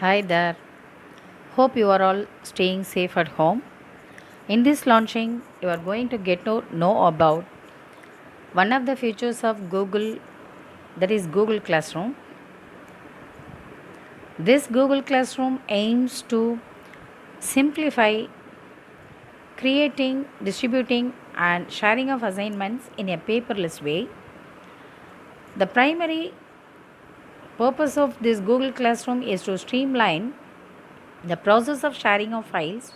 Hi there. Hope you are all staying safe at home. In this launching, you are going to get to know about one of the features of Google, that is Google Classroom. This Google Classroom aims to simplify creating, distributing, and sharing of assignments in a paperless way. The primary purpose of this Google Classroom is to streamline the process of sharing of files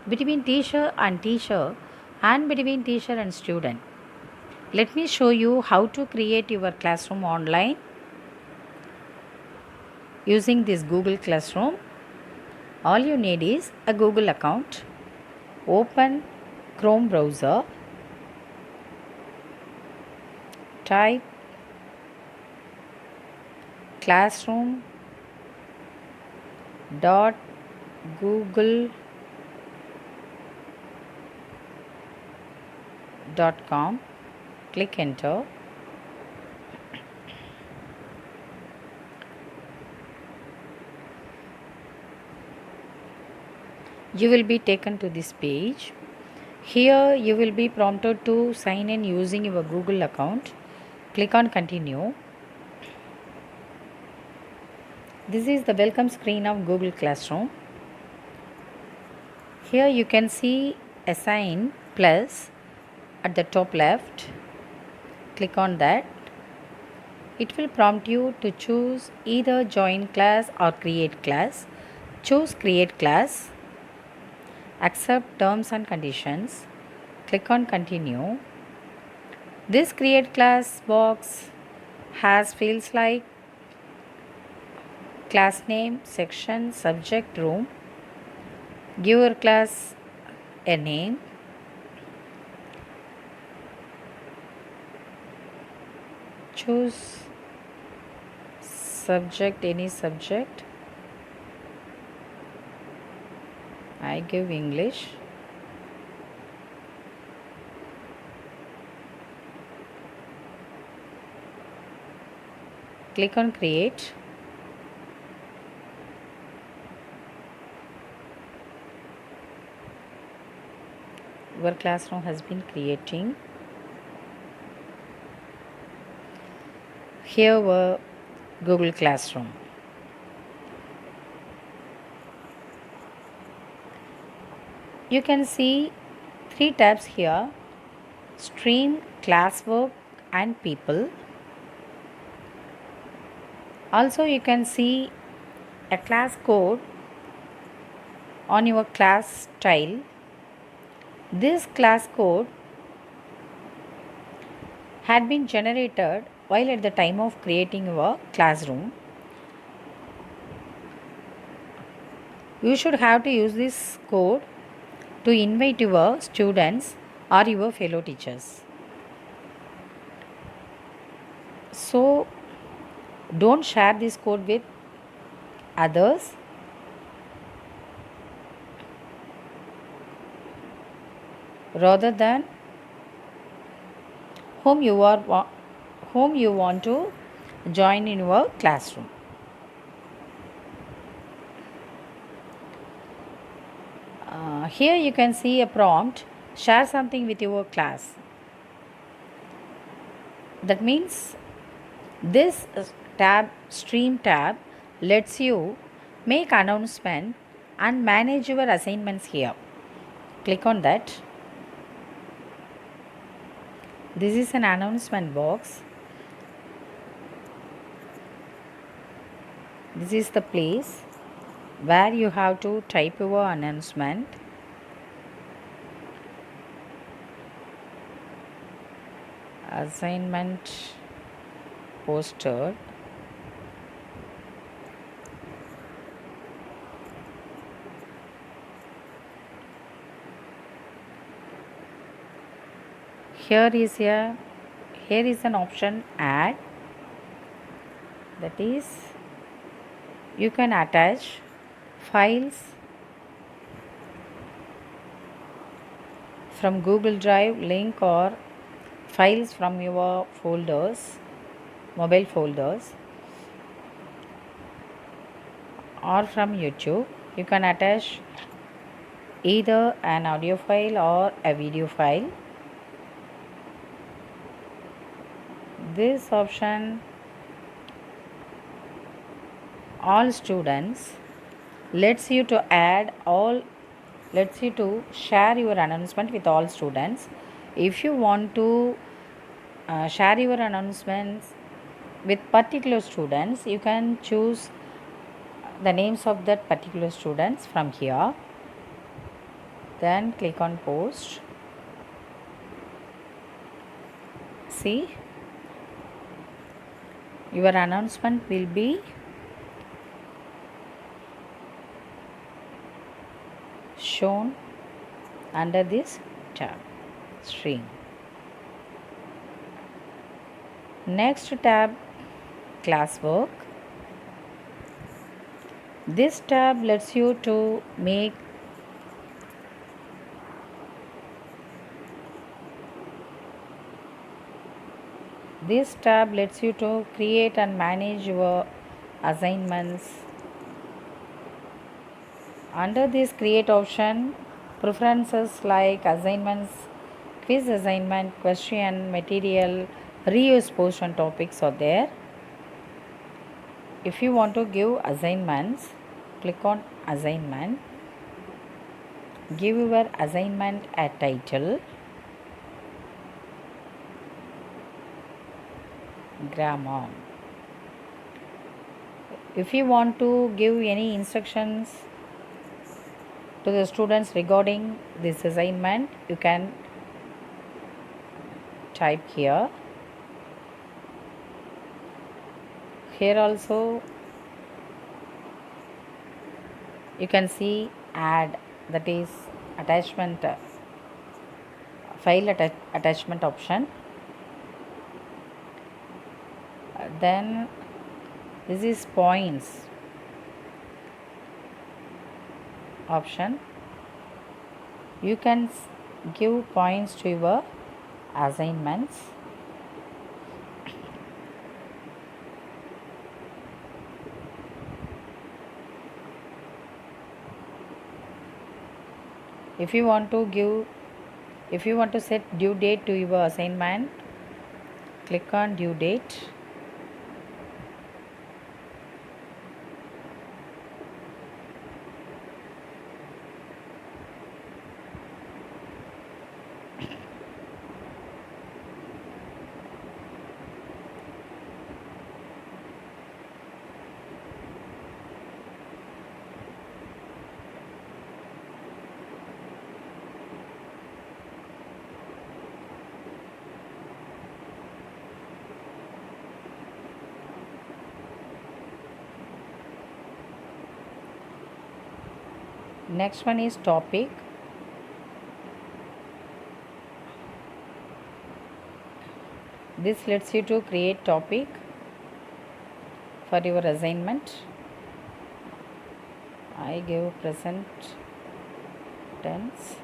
between teacher and between teacher and student. Let me show you how to create your classroom online using this Google Classroom. All you need is a Google account. Open Chrome browser, type classroom.google.com, click enter. You will be taken to this page. Here you will be prompted to sign in using your Google account. Click on continue. This is the welcome screen of Google Classroom. Here you can see a sign plus at the top left. Click on that. It will prompt you to choose either join class or create class. Choose create class. Accept terms and conditions. Click on continue. This create class box has fields like class name, section, subject, room. Give your class a name. Choose subject, any subject. I give English. Click on create. Your classroom has been creating. Here were Google Classroom. You can see three tabs here: stream, classwork, and people. Also, you can see a class code on your class tile. This class code had been generated while at the time of creating your classroom. You should have to use this code to invite your students or your fellow teachers. So, don't share this code with others. Rather than whom you want to join in your classroom. Here you can see a prompt: share something with your class. That means this stream tab lets you make announcement and manage your assignments here. Click on that. This is an announcement box. This is the place where you have to type your announcement. Assignment posted. Here is an option add. That is, you can attach files from Google Drive link or files from your folders, mobile folders. or from YouTube. You can attach either an audio file or a video file. This option, all students, lets you to add all lets you to share your announcement with all students. If you want to share your announcements with particular students, you can choose the names of that particular students from here. Then click on post. See, your announcement will be shown under this tab, stream. Next tab, classwork. This tab lets you to make create and manage your assignments. Under this create option, preferences like assignments, quiz assignment, question, material, reuse portion topics are there. If you want to give assignments, click on assignment. Give your assignment a title, grammar. If you want to give any instructions to the students regarding this assignment, you can type here. Here also you can see add, that is attachment, file attachment option. Then this is points option. You can give points to your assignments. If you want to set due date to your assignment, click on due date. Next one is topic. This lets you to create topic for your assignment. I give present tense.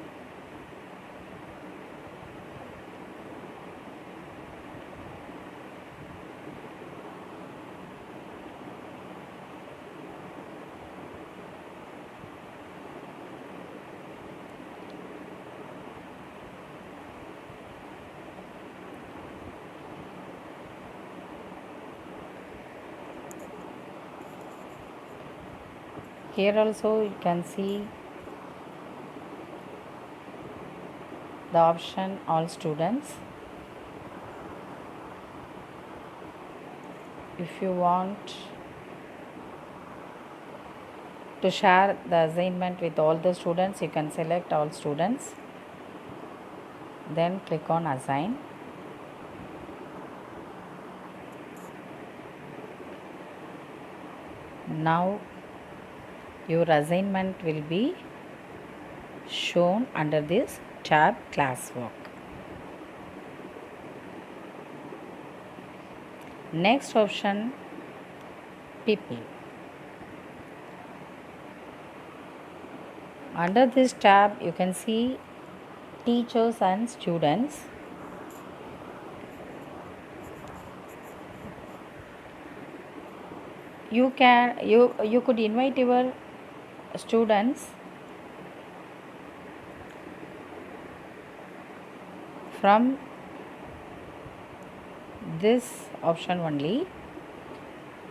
Here also you can see the option all students. If you want to share the assignment with all the students, you can select all students. Then click on assign. Now your assignment will be shown under this tab classwork. Next option, people. Under this tab you can see teachers and students. You could invite your students from this option only.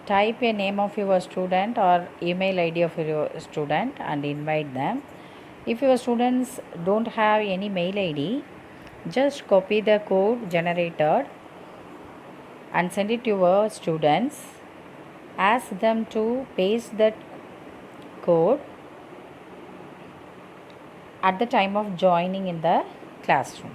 Type a name of your student or email ID of your student and invite them. If your students don't have any mail ID, just copy the code generated and send it to your students. Ask them to paste that code at the time of joining in the classroom.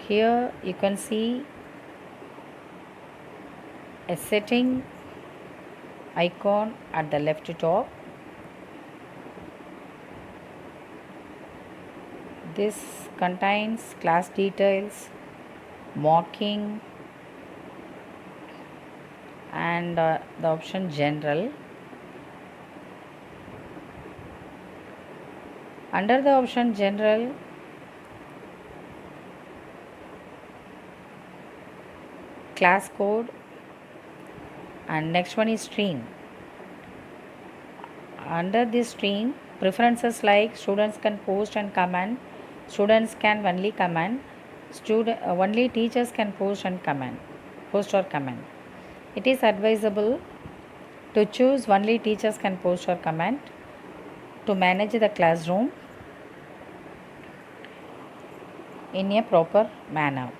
Here you can see a setting icon at the left top. This contains class details, mocking, and the option general. Under the option general, class code, and next one is stream. Under this stream, preferences like students can post and comment, students can only comment, only teachers can post and comment, post or comment. It is advisable to choose only teachers can post or comment to manage the classroom in a proper manner.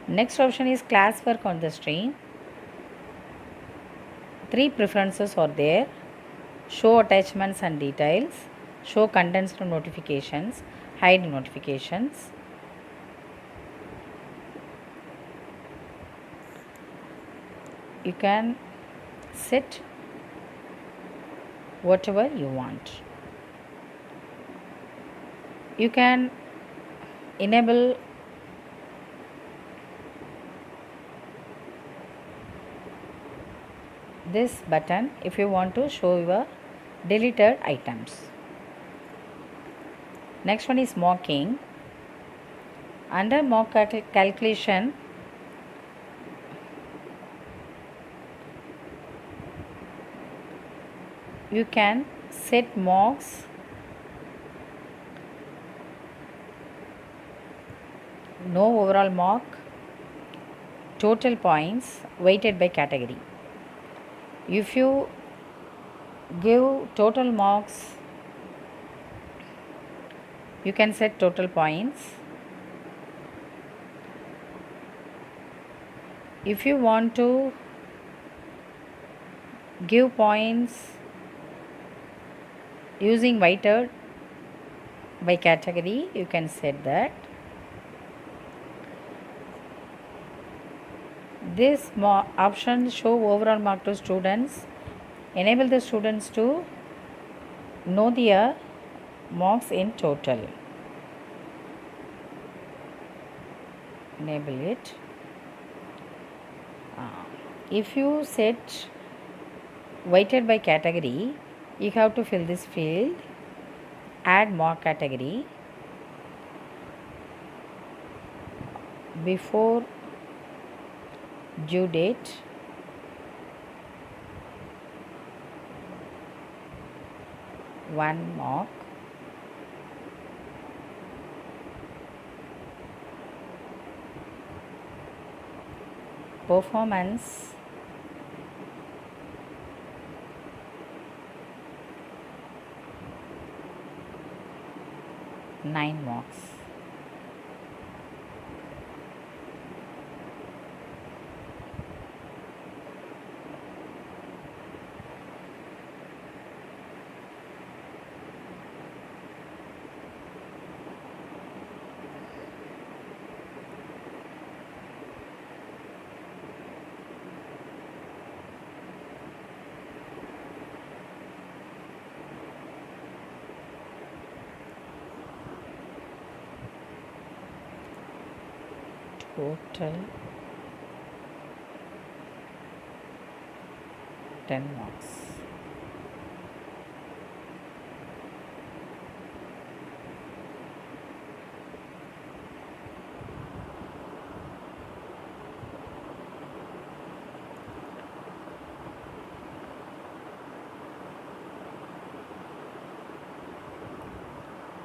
Next option is classwork on the stream. Three preferences are there: show attachments and details, show condensed notifications, hide notifications. You can set whatever you want. You can enable this button if you want to show your deleted items. Next one is mocking. Under mock calculation, you can set mocks no overall mock, total points weighted by category. If you give total marks, you can set total points. If you want to give points using weighted by category, you can set that. This option show overall mark to students, enable the students to know their marks in total. Enable it. If you set weighted by category, you have to fill this field, add mark category. Before due date, one mark. Performance, nine marks. Total 10 marks.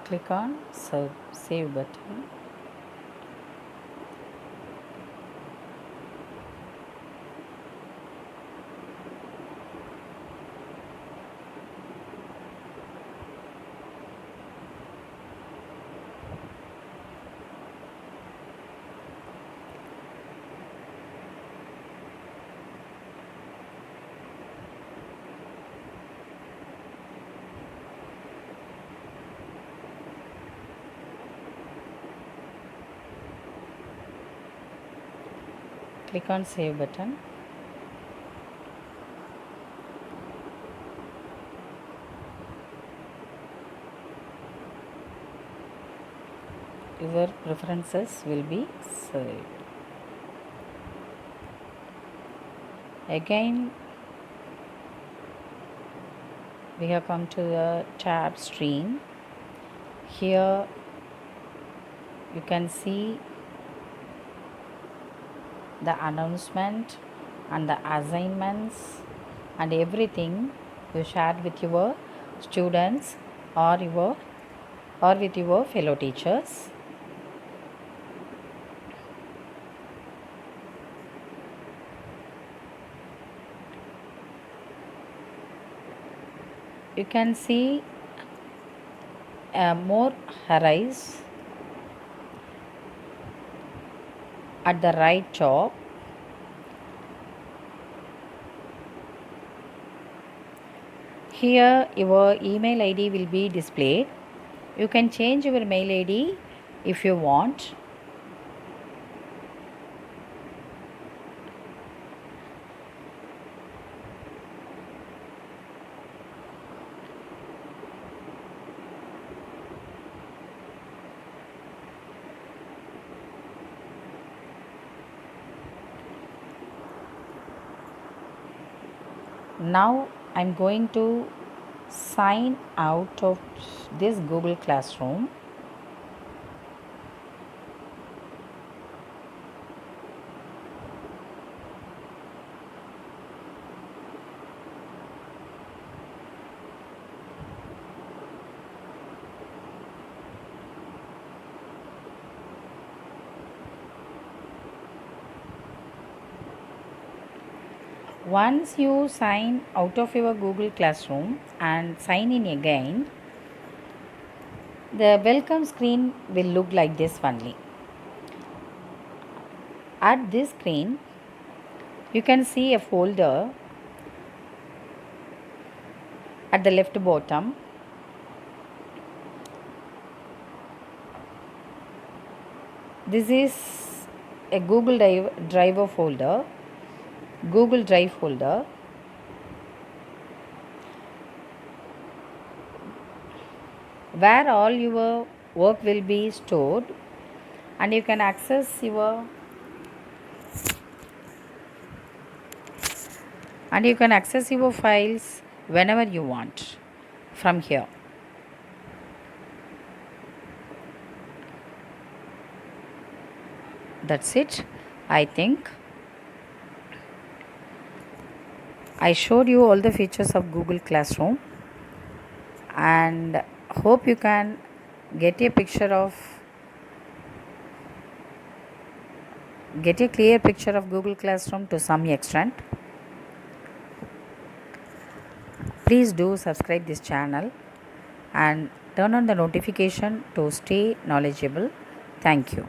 Click on save button. Click on save button. Your preferences will be saved. Again, we have come to the tab stream. Here you can see the announcement and the assignments and everything you shared with your students or with your fellow teachers. You can see more arrays at the right top. Here your email ID will be displayed. You can change your mail ID if you want. Now I'm going to sign out of this Google Classroom. Once you sign out of your Google Classroom and sign in again, the welcome screen will look like this only. At this screen, you can see a folder at the left bottom. This is a Google Drive folder. Google Drive folder. Where all your work will be stored, and you can access your files whenever you want from here. That's it. I think I showed you all the features of Google Classroom, and hope you can get a clear picture of Google Classroom to some extent. Please do subscribe this channel and turn on the notification to stay knowledgeable. Thank you.